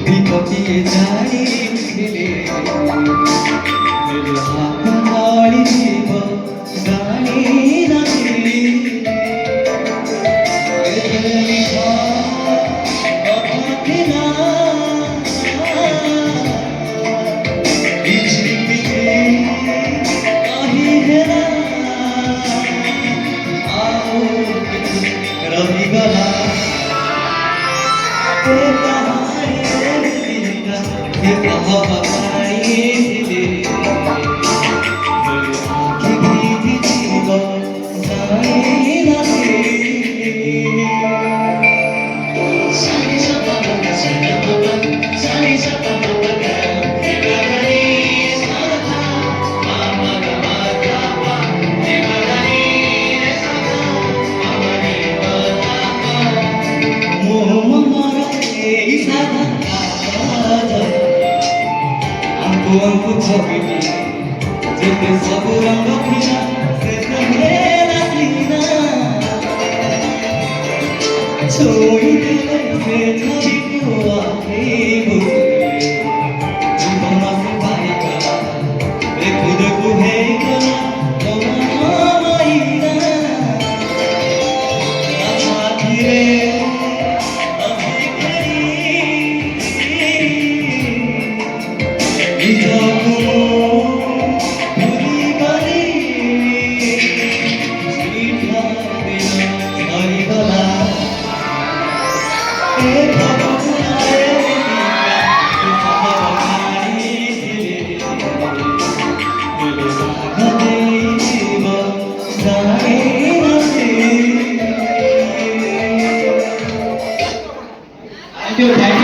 বিপতিয়ে জানি ছেলে হাত নাড়ি দিব জানি না रविगला Aku cakap jadi seorang dokter sederhana sina, coy dengan hatiku aku cuma masih baik, aku hega mama ina, akhirnya Thank you.